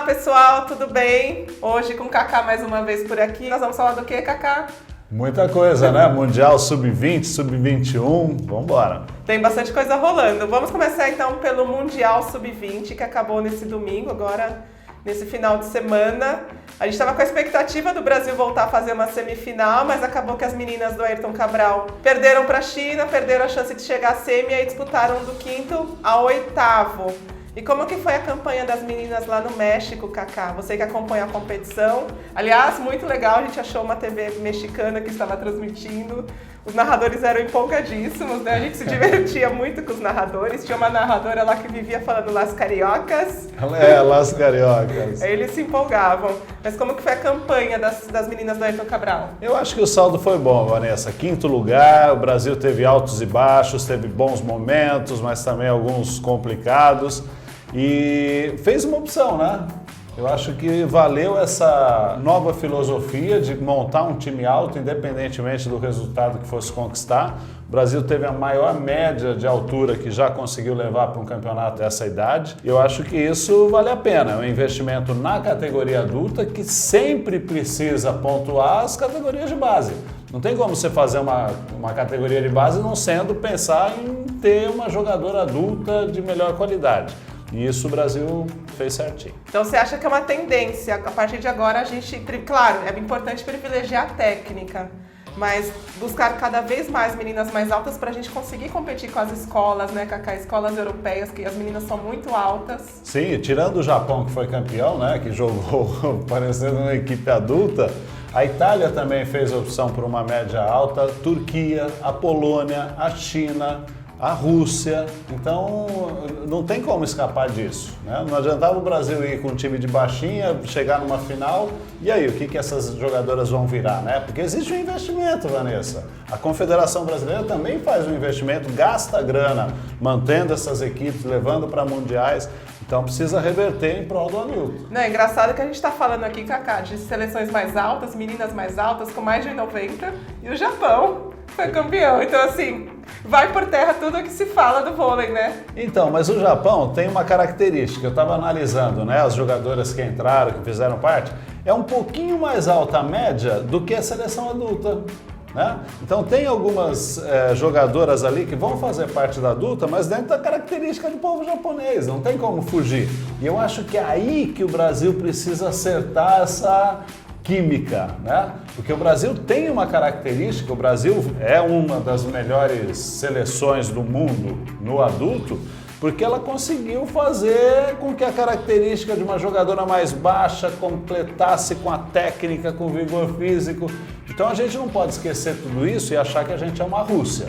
pessoal, tudo bem? Hoje com o Kaká mais uma vez por aqui. Nós vamos falar do que, Kaká? Muita coisa, né? Mundial Sub-20, Sub-21, vamos embora. Tem bastante coisa rolando. Vamos começar então pelo Mundial Sub-20, que acabou nesse domingo, agora nesse final de semana. A gente estava com a expectativa do Brasil voltar a fazer uma semifinal, mas acabou que as meninas do Ayrton Cabral perderam para a China, perderam a chance de chegar à semi e aí disputaram do quinto ao oitavo. E como que foi a campanha das meninas lá no México, Kaká? Você que acompanha a competição. Aliás, muito legal, a gente achou uma TV mexicana que estava transmitindo. Os narradores eram empolgadíssimos, né? A gente se divertia muito com os narradores. Tinha uma narradora lá que vivia falando Las Cariocas. Las Cariocas. Aí eles se empolgavam. Mas como que foi a campanha das meninas do Ayrton Cabral? Eu acho que o saldo foi bom, Vanessa. Quinto lugar, o Brasil teve altos e baixos, teve bons momentos, mas também alguns complicados. E fez uma opção, né? Eu acho que valeu essa nova filosofia de montar um time alto, independentemente do resultado que fosse conquistar. O Brasil teve a maior média de altura que já conseguiu levar para um campeonato dessa idade. Eu acho que isso vale a pena. É um investimento na categoria adulta que sempre precisa pontuar as categorias de base. Não tem como você fazer uma categoria de base não sendo pensar em ter uma jogadora adulta de melhor qualidade. E isso o Brasil fez certinho. Então você acha que é uma tendência, a partir de agora a gente, claro, é importante privilegiar a técnica, mas buscar cada vez mais meninas mais altas para a gente conseguir competir com as escolas, né, Kaká? Escolas europeias, que as meninas são muito altas. Sim, tirando o Japão, que foi campeão, né, que jogou parecendo uma equipe adulta, a Itália também fez a opção por uma média alta, a Turquia, a Polônia, a China, a Rússia, então não tem como escapar disso, né? Não adiantava o Brasil ir com um time de baixinha, chegar numa final, e aí, o que essas jogadoras vão virar, né? Porque existe um investimento, Vanessa. A Confederação Brasileira também faz um investimento, gasta grana, mantendo essas equipes, levando para mundiais, então precisa reverter em prol do adulto. Não, é engraçado que a gente está falando aqui, Kaká, de seleções mais altas, meninas mais altas, com mais de 90, e o Japão foi campeão, então assim, vai por terra tudo o que se fala do vôlei, né? Então, mas o Japão tem uma característica, eu estava analisando, né, as jogadoras que entraram, que fizeram parte, é um pouquinho mais alta a média do que a seleção adulta, né? Então tem algumas jogadoras ali que vão fazer parte da adulta, mas dentro da característica do povo japonês, não tem como fugir. E eu acho que é aí que o Brasil precisa acertar essa química, né? Porque o Brasil tem uma característica, o Brasil é uma das melhores seleções do mundo no adulto, porque ela conseguiu fazer com que a característica de uma jogadora mais baixa completasse com a técnica, com o vigor físico. Então a gente não pode esquecer tudo isso e achar que a gente é uma Rússia.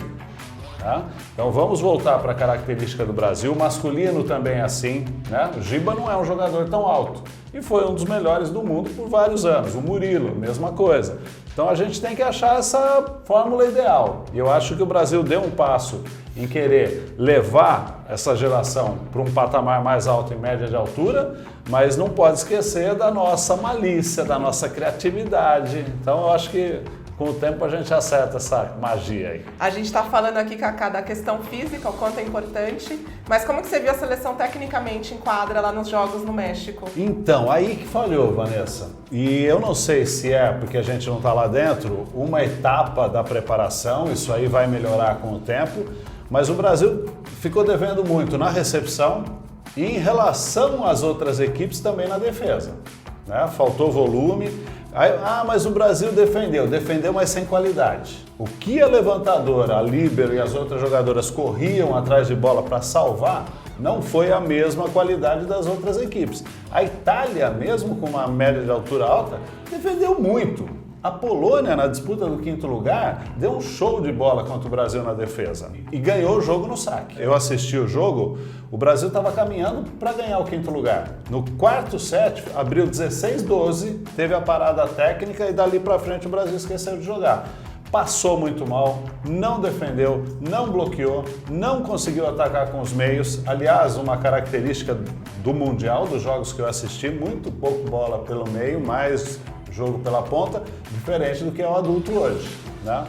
Tá? Então vamos voltar para a característica do Brasil. O masculino também é assim, né? O Giba não é um jogador tão alto e foi um dos melhores do mundo por vários anos. O Murilo, mesma coisa. Então a gente tem que achar essa fórmula ideal. E eu acho que o Brasil deu um passo em querer levar essa geração para um patamar mais alto em média de altura, mas não pode esquecer da nossa malícia, da nossa criatividade. Então eu acho que com o tempo a gente acerta essa magia aí. A gente está falando aqui, Kaká, da questão física, o quanto é importante, mas como que você viu a seleção tecnicamente em quadra lá nos Jogos no México? Então, aí que falhou, Vanessa. E eu não sei se é porque a gente não está lá dentro, uma etapa da preparação, isso aí vai melhorar com o tempo, mas o Brasil ficou devendo muito na recepção e em relação às outras equipes também na defesa, né? Faltou volume. Mas o Brasil defendeu, mas sem qualidade. O que a levantadora, a líbero e as outras jogadoras corriam atrás de bola para salvar, não foi a mesma qualidade das outras equipes. A Itália, mesmo com uma média de altura alta, defendeu muito. A Polônia, na disputa do quinto lugar, deu um show de bola contra o Brasil na defesa e ganhou o jogo no saque. Eu assisti o jogo, o Brasil estava caminhando para ganhar o quinto lugar. No quarto set, abriu 16-12, teve a parada técnica e dali para frente o Brasil esqueceu de jogar. Passou muito mal, não defendeu, não bloqueou, não conseguiu atacar com os meios. Aliás, uma característica do Mundial, dos jogos que eu assisti, muito pouco bola pelo meio, mais jogo pela ponta, diferente do que é o adulto hoje, né?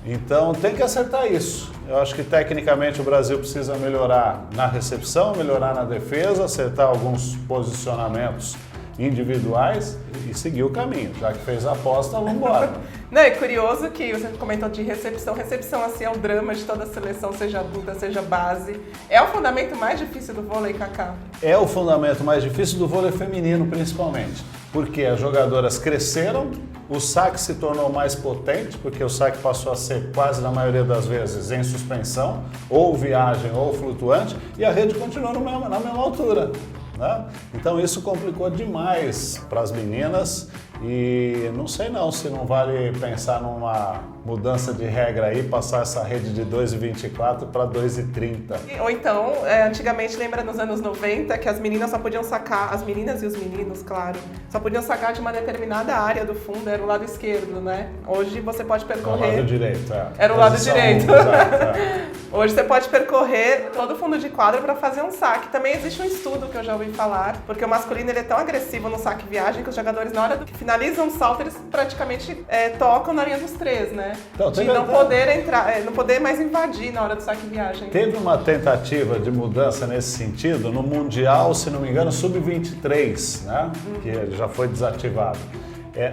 Então tem que acertar isso. Eu acho que tecnicamente o Brasil precisa melhorar na recepção, melhorar na defesa, acertar alguns posicionamentos individuais e seguir o caminho. Já que fez a aposta, vamos embora. Não, é curioso que você comentou de recepção. Recepção, assim, é o drama de toda a seleção, seja adulta, seja base. É o fundamento mais difícil do vôlei, Kaká? É o fundamento mais difícil do vôlei feminino, principalmente. Porque as jogadoras cresceram, o saque se tornou mais potente, porque o saque passou a ser quase, na maioria das vezes, em suspensão, ou viagem ou flutuante, e a rede continuou na mesma altura. Né? Então isso complicou demais para as meninas e não sei não se não vale pensar numa mudança de regra aí, passar essa rede de 2,24 para 2,30. Ou então, antigamente, lembra nos anos 90 que as meninas só podiam sacar, as meninas e os meninos, claro, só podiam sacar de uma determinada área do fundo, era o lado esquerdo, né? Hoje você pode percorrer... Era o lado direito, é. Era o lado direito. Exato, é. Hoje você pode percorrer todo o fundo de quadra para fazer um saque. Também existe um estudo que eu já ouvi falar, porque o masculino ele é tão agressivo no saque viagem que os jogadores, na hora que finalizam o salto, eles praticamente tocam na linha dos três, né? Então, de não poder entrar, não poder mais invadir na hora do saque viagem. Teve uma tentativa de mudança nesse sentido no Mundial, se não me engano, sub-23, né? Que já foi desativado.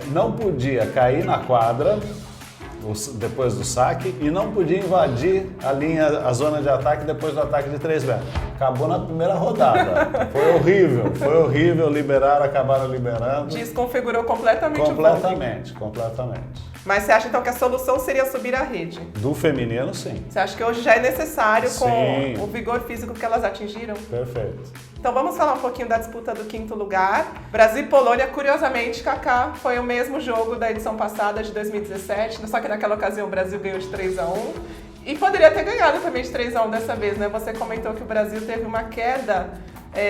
Não podia cair na quadra depois do saque e não podia invadir a zona de ataque depois do ataque de 3 metros. Acabou na primeira rodada. Foi horrível, acabaram liberando. Desconfigurou completamente o vôlei. Completamente. Mas você acha então que a solução seria subir a rede? Do feminino, sim. Você acha que hoje já é necessário Sim. Com o vigor físico que elas atingiram? Perfeito. Então vamos falar um pouquinho da disputa do 5º lugar. Brasil e Polônia, curiosamente, Kaká, foi o mesmo jogo da edição passada de 2017, só que naquela ocasião o Brasil ganhou de 3-1. E poderia ter ganhado também de 3-1 dessa vez, né? Você comentou que o Brasil teve uma queda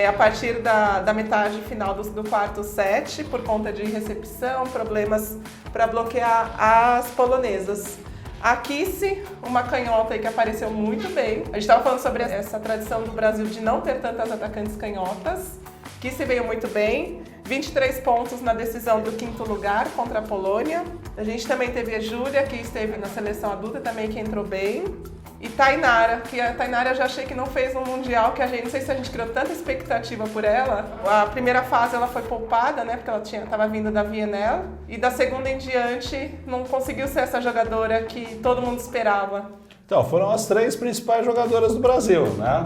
a partir da metade final do quarto set, por conta de recepção, problemas para bloquear as polonesas. A Kissy, uma canhota aí que apareceu muito bem. A gente estava falando sobre essa tradição do Brasil de não ter tantas atacantes canhotas. Kissy veio muito bem, 23 pontos na decisão do 5º lugar contra a Polônia. A gente também teve a Júlia, que esteve na seleção adulta também, que entrou bem. E Tainara, que a Tainara eu já achei que não fez um mundial, que não sei se a gente criou tanta expectativa por ela. A primeira fase ela foi poupada, né, porque ela estava vindo da VNL. E da segunda em diante não conseguiu ser essa jogadora que todo mundo esperava. Então, foram as 3 principais jogadoras do Brasil, né?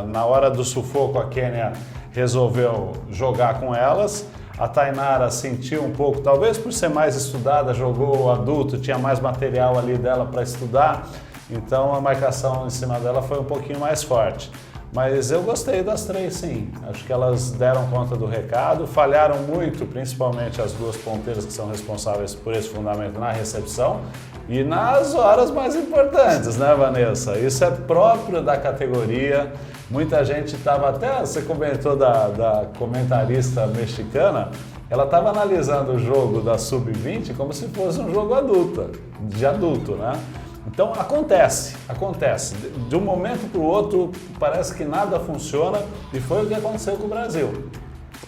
Na hora do sufoco, a Quênia resolveu jogar com elas. A Tainara sentiu um pouco, talvez por ser mais estudada, jogou adulto, tinha mais material ali dela para estudar. Então a marcação em cima dela foi um pouquinho mais forte. Mas eu gostei das 3, sim. Acho que elas deram conta do recado, falharam muito, principalmente as 2 ponteiras que são responsáveis por esse fundamento na recepção e nas horas mais importantes, né, Vanessa? Isso é próprio da categoria. Muita gente estava até, você comentou da comentarista mexicana, ela estava analisando o jogo da Sub-20 como se fosse um jogo de adulto, né? Então acontece. De um momento para o outro parece que nada funciona e foi o que aconteceu com o Brasil.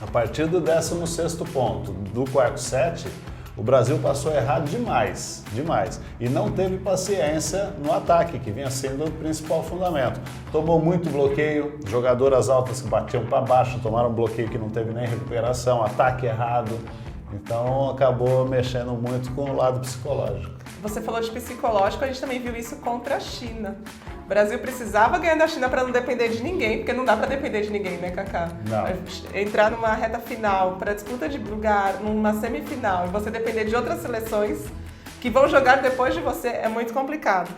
A partir do 16º ponto do quarto set, o Brasil passou a errar demais e não teve paciência no ataque, que vinha sendo o principal fundamento. Tomou muito bloqueio, jogadoras altas que batiam para baixo, tomaram um bloqueio que não teve nem recuperação, ataque errado. Então acabou mexendo muito com o lado psicológico. Você falou de psicológico, a gente também viu isso contra a China. O Brasil precisava ganhar da China para não depender de ninguém, porque não dá para depender de ninguém, né, Kaká? Não. Entrar numa reta final, para disputa de lugar, numa semifinal, e você depender de outras seleções que vão jogar depois de você, é muito complicado.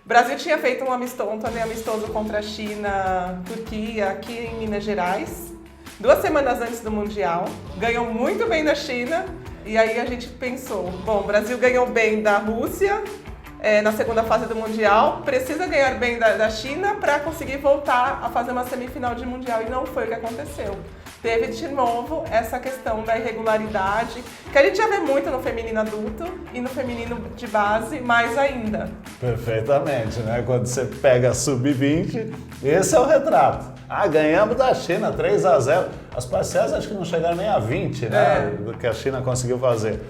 O Brasil tinha feito um torneio amistoso contra a China, Turquia, aqui em Minas Gerais, 2 semanas antes do Mundial, ganhou muito bem da China, e aí a gente pensou, bom, o Brasil ganhou bem da Rússia na segunda fase do Mundial, precisa ganhar bem da China para conseguir voltar a fazer uma semifinal de Mundial, e não foi o que aconteceu. Teve de novo essa questão da irregularidade, que a gente já vê muito no feminino adulto e no feminino de base, mais ainda. Perfeitamente, né? Quando você pega a Sub-20, esse é o retrato. Ganhamos da China 3-0. As parciais acho que não chegaram nem a 20, né? Do que a China conseguiu fazer.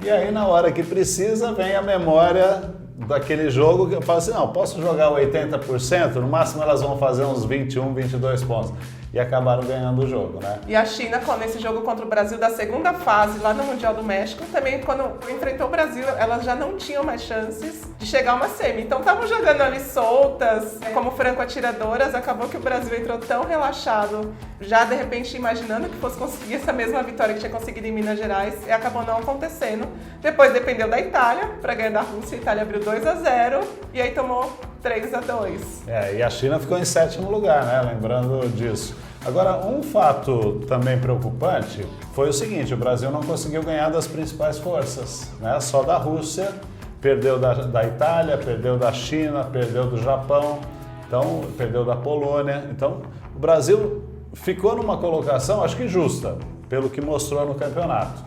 E aí, na hora que precisa, vem a memória daquele jogo que eu falo assim, não, posso jogar 80%, no máximo elas vão fazer uns 21, 22 pontos. e acabaram ganhando o jogo, né? E a China, nesse jogo contra o Brasil da segunda fase, lá no Mundial do México, também quando enfrentou o Brasil, elas já não tinham mais chances de chegar a uma semi. Então estavam jogando ali soltas, como franco-atiradoras, acabou que o Brasil entrou tão relaxado, já de repente imaginando que fosse conseguir essa mesma vitória que tinha conseguido em Minas Gerais, e acabou não acontecendo. Depois dependeu da Itália, para ganhar da Rússia, a Itália abriu 2-0, e aí tomou 3-2. E a China ficou em 7º lugar, né? Lembrando disso. Agora, um fato também preocupante foi o seguinte: o Brasil não conseguiu ganhar das principais forças, né? Só da Rússia, perdeu da Itália, perdeu da China, perdeu do Japão, então perdeu da Polônia. Então, o Brasil ficou numa colocação, acho que justa, pelo que mostrou no campeonato.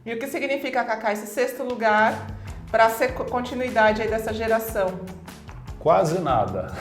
E o que significa, Kaká, esse 6º lugar para ser continuidade aí dessa geração? Quase nada.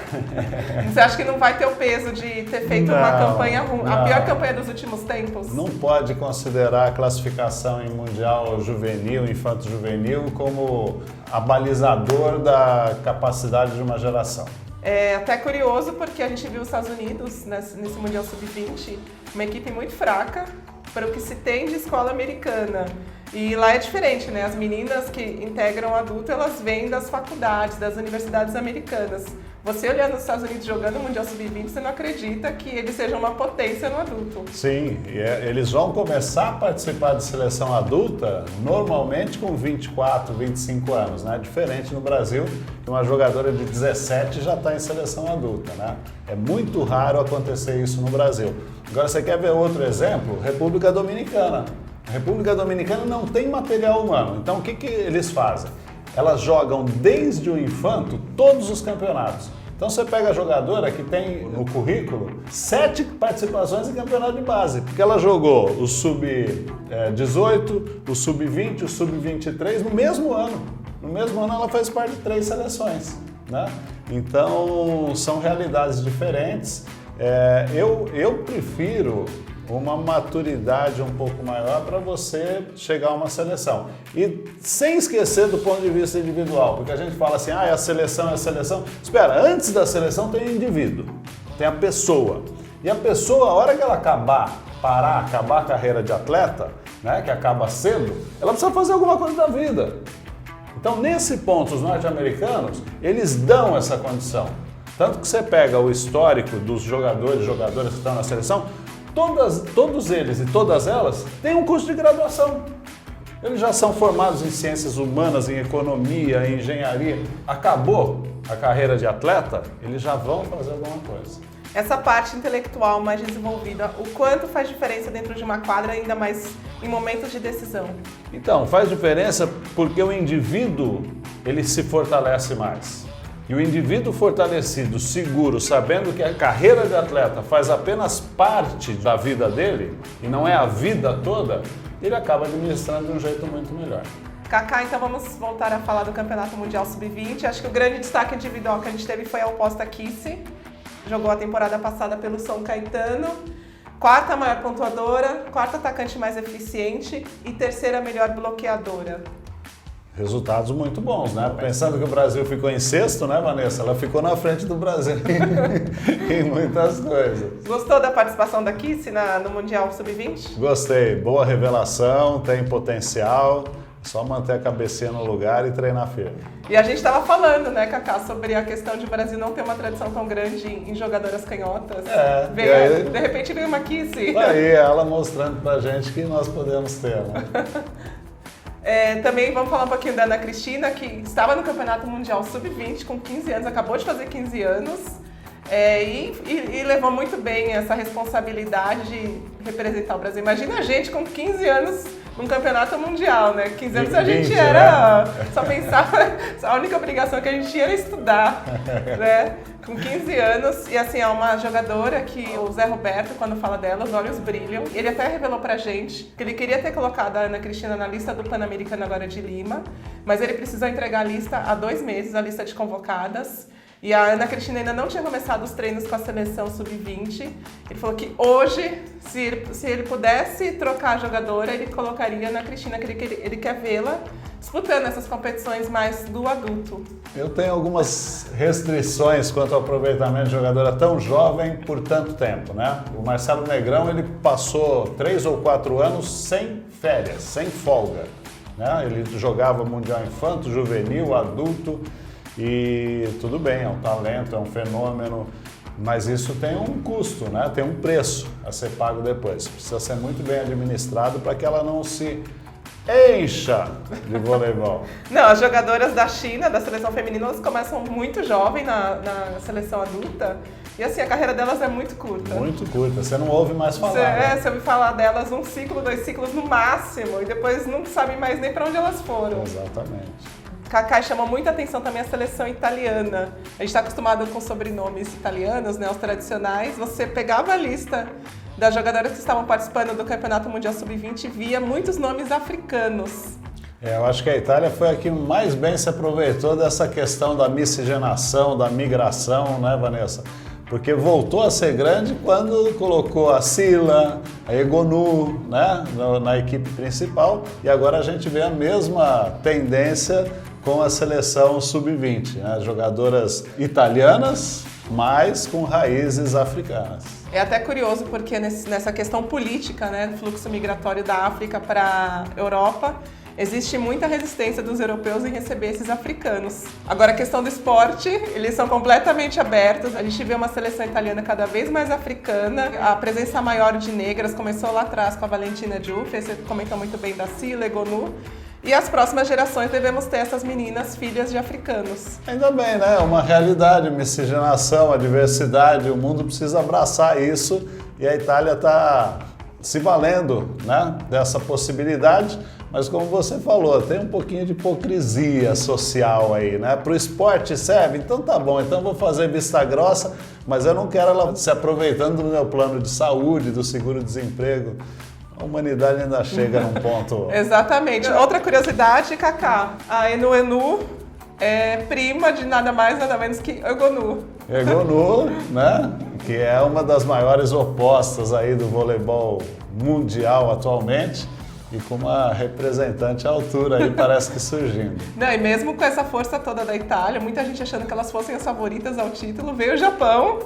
Você acha que não vai ter o peso de ter feito uma campanha ruim, a pior campanha dos últimos tempos? Não pode considerar a classificação em Mundial Juvenil, Infanto-Juvenil, como abalizador da capacidade de uma geração. É até curioso porque a gente viu os Estados Unidos nesse Mundial Sub-20, uma equipe muito fraca para o que se tem de escola americana. E lá é diferente, né? As meninas que integram o adulto, elas vêm das faculdades, das universidades americanas. Você olhando os Estados Unidos jogando o Mundial Sub-20, você não acredita que eles sejam uma potência no adulto. Sim, eles vão começar a participar de seleção adulta normalmente com 24, 25 anos, né? Diferente no Brasil, que uma jogadora de 17 já está em seleção adulta, né? É muito raro acontecer isso no Brasil. Agora, você quer ver outro exemplo? República Dominicana. A República Dominicana não tem material humano, então o que eles fazem? Elas jogam desde o infanto todos os campeonatos. Então você pega a jogadora que tem no currículo 7 participações em campeonato de base, porque ela jogou o Sub-18, o Sub-20, o Sub-23 no mesmo ano. No mesmo ano ela faz parte de 3 seleções, né? Então são realidades diferentes. Eu prefiro uma maturidade um pouco maior para você chegar a uma seleção. E sem esquecer do ponto de vista individual, porque a gente fala assim, é a seleção, é a seleção. Espera, antes da seleção tem o indivíduo, tem a pessoa. E a pessoa, a hora que ela acabar a carreira de atleta, né, que acaba cedo, ela precisa fazer alguma coisa da vida. Então, nesse ponto, os norte-americanos, eles dão essa condição. Tanto que você pega o histórico dos jogadores e jogadoras que estão na seleção, todos eles e todas elas têm um curso de graduação. Eles já são formados em ciências humanas, em economia, em engenharia. Acabou a carreira de atleta, eles já vão fazer alguma coisa. Essa parte intelectual mais desenvolvida, o quanto faz diferença dentro de uma quadra, ainda mais em momentos de decisão? Então, faz diferença porque o indivíduo, ele se fortalece mais. E o indivíduo fortalecido, seguro, sabendo que a carreira de atleta faz apenas parte da vida dele, e não é a vida toda, ele acaba administrando de um jeito muito melhor. Kaká, então vamos voltar a falar do Campeonato Mundial Sub-20. Acho que o grande destaque individual que a gente teve foi a oposta Kissy. Jogou a temporada passada pelo São Caetano. 4ª maior pontuadora, 4º atacante mais eficiente e 3ª melhor bloqueadora. Resultados muito bons, né? Pensando que o Brasil ficou em 6º, né, Vanessa? Ela ficou na frente do Brasil em muitas coisas. Gostou da participação da Kissy no Mundial Sub-20? Gostei. Boa revelação, tem potencial. Só manter a cabecinha no lugar e treinar firme. E a gente estava falando, né, Kaká, sobre a questão de o Brasil não ter uma tradição tão grande em jogadoras canhotas. De repente veio uma Kissy. Aí, ela mostrando pra gente que nós podemos ter, né? Também vamos falar um pouquinho da Ana Cristina, que estava no Campeonato Mundial Sub-20 com 15 anos, acabou de fazer 15 anos. E levou muito bem essa responsabilidade de representar o Brasil. Imagina a gente com 15 anos num campeonato mundial, né? 15 anos a gente era... Só pensava... A única obrigação que a gente tinha era estudar, né? Com 15 anos. E assim, é uma jogadora que o Zé Roberto, quando fala dela, os olhos brilham. Ele até revelou pra gente que ele queria ter colocado a Ana Cristina na lista do Pan-Americano agora de Lima, mas ele precisou entregar a lista há 2 meses, a lista de convocadas. E a Ana Cristina ainda não tinha começado os treinos com a seleção Sub-20. Ele falou que hoje, se ele pudesse trocar a jogadora, ele colocaria a Ana Cristina, que ele quer vê-la disputando essas competições mais do adulto. Eu tenho algumas restrições quanto ao aproveitamento de jogadora tão jovem por tanto tempo, né? O Marcelo Negrão, ele passou 3 ou 4 anos sem férias, sem folga, né? Ele jogava Mundial Infanto, Juvenil, Adulto e tudo bem, é um talento, é um fenômeno, mas isso tem um custo, né? Tem um preço a ser pago depois. Precisa ser muito bem administrado para que ela não se encha de voleibol. Não, as jogadoras da China, da seleção feminina, elas começam muito jovem na seleção adulta e assim, a carreira delas é muito curta. Muito curta, você não ouve mais falar. Né? Você ouve falar delas 1 ciclo, 2 ciclos no máximo e depois não sabe mais nem para onde elas foram. Exatamente. Kaká chama muita atenção também a seleção italiana. A gente está acostumado com sobrenomes italianos, né, os tradicionais. Você pegava a lista das jogadoras que estavam participando do Campeonato Mundial Sub-20 e via muitos nomes africanos. Eu acho que a Itália foi a que mais bem se aproveitou dessa questão da miscigenação, da migração, né, Vanessa? Porque voltou a ser grande quando colocou a Sila, a Egonu, né, na equipe principal, e agora a gente vê a mesma tendência com a seleção sub-20, né? Jogadoras italianas, mas com raízes africanas. É até curioso porque nessa questão política, né, do fluxo migratório da África para a Europa, existe muita resistência dos europeus em receber esses africanos. Agora, a questão do esporte, eles são completamente abertos. A gente vê uma seleção italiana cada vez mais africana. A presença maior de negras começou lá atrás com a Valentina Giuffi, você comentou muito bem da Sila, Egonu. E as próximas gerações devemos ter essas meninas filhas de africanos. Ainda bem, né? É uma realidade, miscigenação, a diversidade, o mundo precisa abraçar isso e a Itália está se valendo, né, dessa possibilidade. Mas como você falou, tem um pouquinho de hipocrisia social aí, né? Para o esporte serve? Então tá bom, então vou fazer vista grossa, mas eu não quero ela se aproveitando do meu plano de saúde, do seguro-desemprego. A humanidade ainda chega num ponto... Exatamente. Outra curiosidade, Kaká, a Enu é prima de nada mais, nada menos que Egonu. Egonu, né? Que é uma das maiores opostas aí do voleibol mundial atualmente. E com uma representante à altura aí parece que surgindo. Não, e mesmo com essa força toda da Itália, muita gente achando que elas fossem as favoritas ao título, veio o Japão.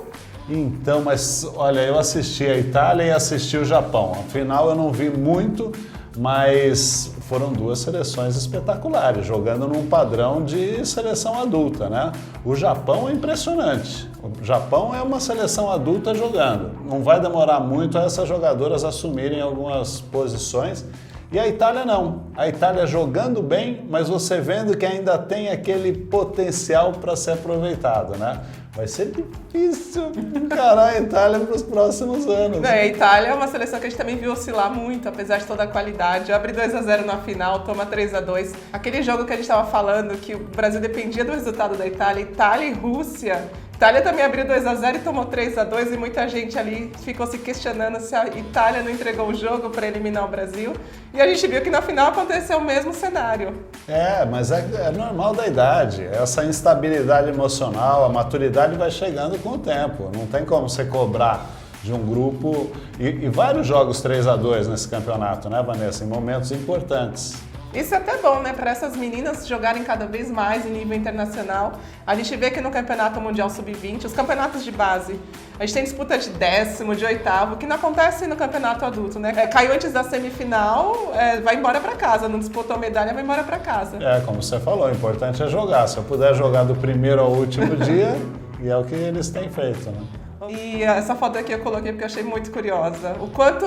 Então, mas olha, eu assisti a Itália e assisti o Japão. Afinal, eu não vi muito, mas foram 2 seleções espetaculares, jogando num padrão de seleção adulta, né? O Japão é impressionante. O Japão é uma seleção adulta jogando. Não vai demorar muito a essas jogadoras assumirem algumas posições. E a Itália não. A Itália jogando bem, mas você vendo que ainda tem aquele potencial para ser aproveitado, né? Vai ser difícil encarar a Itália para os próximos anos. Não, a Itália é uma seleção que a gente também viu oscilar muito, apesar de toda a qualidade. Abre 2-0 na final, toma 3-2. Aquele jogo que a gente estava falando, que o Brasil dependia do resultado da Itália, Itália e Rússia. Itália também abriu 2-0 e tomou 3-2 e muita gente ali ficou se questionando se a Itália não entregou o jogo para eliminar o Brasil. E a gente viu que na final aconteceu o mesmo cenário. Mas é normal da idade. Essa instabilidade emocional, a maturidade vai chegando com o tempo. Não tem como você cobrar de um grupo. E vários jogos 3-2 nesse campeonato, né, Vanessa? Em momentos importantes. Isso é até bom, né? Para essas meninas jogarem cada vez mais em nível internacional. A gente vê que no Campeonato Mundial Sub-20, os campeonatos de base, a gente tem disputa de 10º, de 8º, que não acontece no campeonato adulto, né? Caiu antes da semifinal, vai embora para casa. Não disputou medalha, vai embora para casa. Como você falou, o importante é jogar. Se eu puder jogar do primeiro ao último dia, e é o que eles têm feito, né? E essa foto aqui eu coloquei porque eu achei muito curiosa. O quanto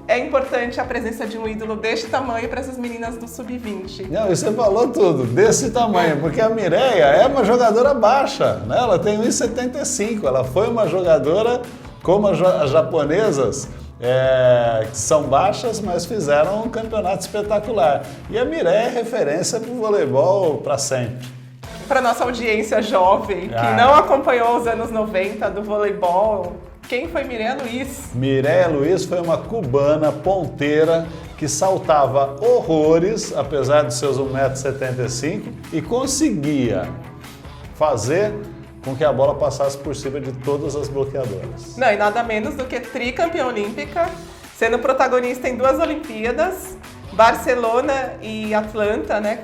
é importante a presença de um ídolo deste tamanho para essas meninas do Sub-20. Não, e você falou tudo, desse tamanho, porque a Mireia é uma jogadora baixa, né? Ela tem 1,75, ela foi uma jogadora como as japonesas, que são baixas, mas fizeram um campeonato espetacular. E a Mireia é referência para o voleibol para sempre. Para nossa audiência jovem, que não acompanhou os anos 90 do voleibol, quem foi Mireia Luiz? Mireia Luiz foi uma cubana ponteira que saltava horrores, apesar de seus 1,75 m, e conseguia fazer com que a bola passasse por cima de todas as bloqueadoras. Não, e nada menos do que tricampeã olímpica, sendo protagonista em 2 Olimpíadas, Barcelona e Atlanta, né?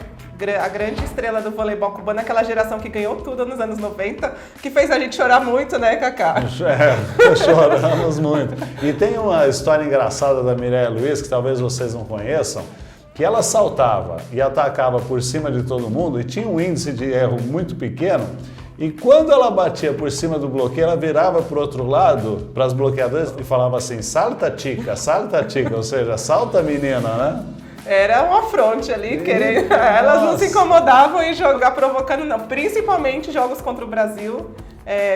a grande estrela do voleibol cubano, aquela geração que ganhou tudo nos anos 90, que fez a gente chorar muito, né, Cacá? Choramos muito. E tem uma história engraçada da Mireia Luiz, que talvez vocês não conheçam, que ela saltava e atacava por cima de todo mundo e tinha um índice de erro muito pequeno. E quando ela batia por cima do bloqueio, ela virava para o outro lado, para as bloqueadoras, e falava assim, salta tica, ou seja, salta menina, né? Era um afronte ali, querendo. Elas não se incomodavam em jogar provocando, não. Principalmente jogos contra o Brasil.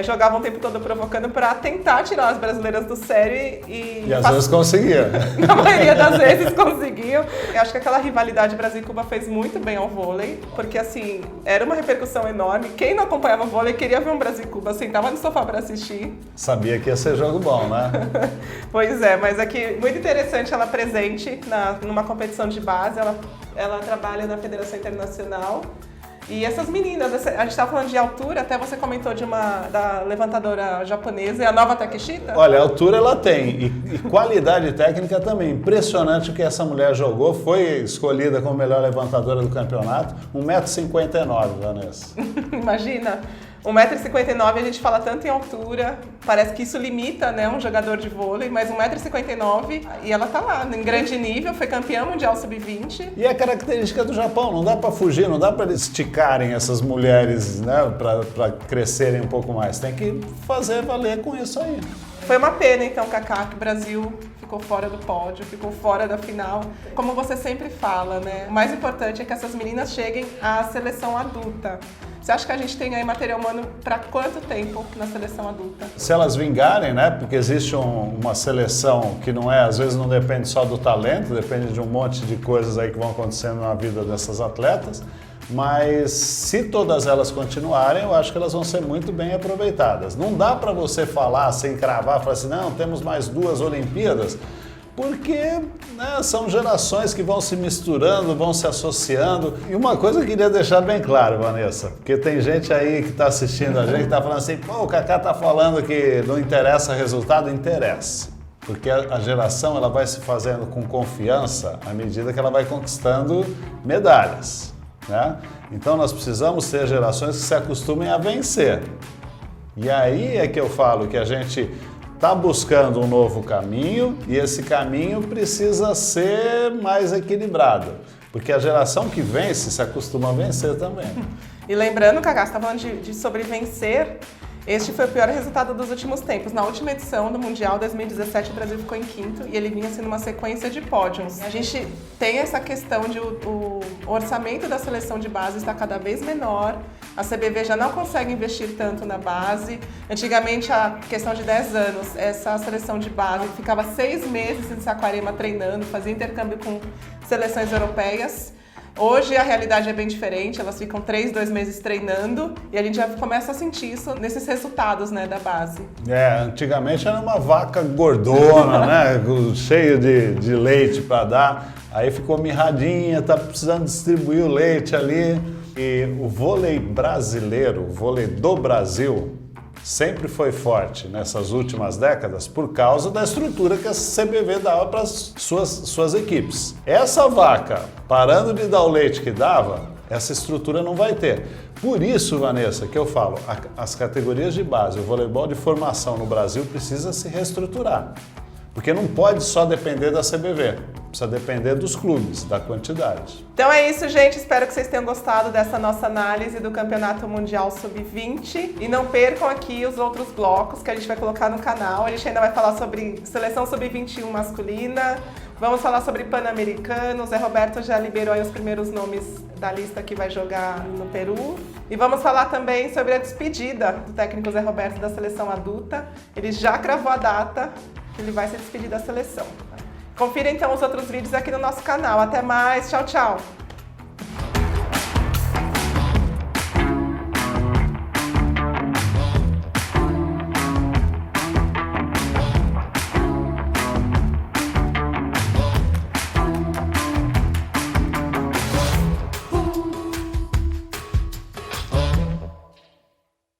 Jogavam o tempo todo provocando para tentar tirar as brasileiras do sério e às vezes conseguia. Na maioria das vezes conseguiam. Eu acho que aquela rivalidade Brasil e Cuba fez muito bem ao vôlei, porque assim, era uma repercussão enorme. Quem não acompanhava vôlei queria ver um Brasil e Cuba, sentava no sofá para assistir. Sabia que ia ser jogo bom, né? Pois é, mas aqui muito interessante ela presente numa competição de base, ela trabalha na Federação Internacional. E essas meninas, a gente estava falando de altura, até você comentou da levantadora japonesa, é a nova Takeshita? Olha, a altura ela tem, e qualidade técnica também. Impressionante o que essa mulher jogou, foi escolhida como melhor levantadora do campeonato, 1,59 m, Vanessa. Imagina, 1,59 m, a gente fala tanto em altura, parece que isso limita, né, um jogador de vôlei, mas 1,59 m e ela tá lá, em grande nível, foi campeã mundial sub-20. E é característica do Japão, não dá para fugir, não dá para eles esticarem essas mulheres, né, para crescerem um pouco mais, tem que fazer valer com isso aí. Foi uma pena, então, Cacá, que o Brasil ficou fora do pódio, ficou fora da final. Como você sempre fala, né, o mais importante é que essas meninas cheguem à seleção adulta. Você acha que a gente tem aí material humano para quanto tempo na seleção adulta? Se elas vingarem, né? Porque existe uma seleção que não é, às vezes não depende só do talento, depende de um monte de coisas aí que vão acontecendo na vida dessas atletas. Mas se todas elas continuarem, eu acho que elas vão ser muito bem aproveitadas. Não dá para você falar sem cravar, falar assim, não, temos mais 2 Olimpíadas. Porque né, são gerações que vão se misturando, vão se associando. E uma coisa eu queria deixar bem claro, Vanessa, porque tem gente aí que está assistindo a gente que está falando assim, pô, o Cacá está falando que não interessa resultado, interessa. Porque a geração ela vai se fazendo com confiança à medida que ela vai conquistando medalhas, né? Então nós precisamos ter gerações que se acostumem a vencer. E aí é que eu falo que a gente está buscando um novo caminho e esse caminho precisa ser mais equilibrado, porque a geração que vence se acostuma a vencer também. E lembrando, Cacá, você está falando de sobre vencer, este foi o pior resultado dos últimos tempos. Na última edição do Mundial 2017, o Brasil ficou em 5º e ele vinha sendo uma sequência de pódios. A gente tem essa questão de o orçamento da seleção de base está cada vez menor, a CBV já não consegue investir tanto na base. Antigamente, a questão de 10 anos, essa seleção de base ficava 6 meses em Saquarema treinando, fazia intercâmbio com seleções europeias. Hoje a realidade é bem diferente, elas ficam 2 meses treinando e a gente já começa a sentir isso nesses resultados, né, da base. Antigamente era uma vaca gordona, né, cheio de leite para dar, aí ficou mirradinha, tá precisando distribuir o leite ali. E o vôlei brasileiro, o vôlei do Brasil, sempre foi forte nessas últimas décadas por causa da estrutura que a CBV dava para as suas equipes. Essa vaca, parando de dar o leite que dava, essa estrutura não vai ter. Por isso, Vanessa, que eu falo, as categorias de base, o voleibol de formação no Brasil precisa se reestruturar. Porque não pode só depender da CBV, precisa depender dos clubes, da quantidade. Então é isso, gente. Espero que vocês tenham gostado dessa nossa análise do Campeonato Mundial Sub-20. E não percam aqui os outros blocos que a gente vai colocar no canal. A gente ainda vai falar sobre Seleção Sub-21 masculina, vamos falar sobre Pan-Americano. O Zé Roberto já liberou aí os primeiros nomes da lista que vai jogar no Peru. E vamos falar também sobre a despedida do técnico Zé Roberto da seleção adulta. Ele já cravou a data que ele vai se despedir da seleção. Confira então os outros vídeos aqui no nosso canal. Até mais, tchau, tchau!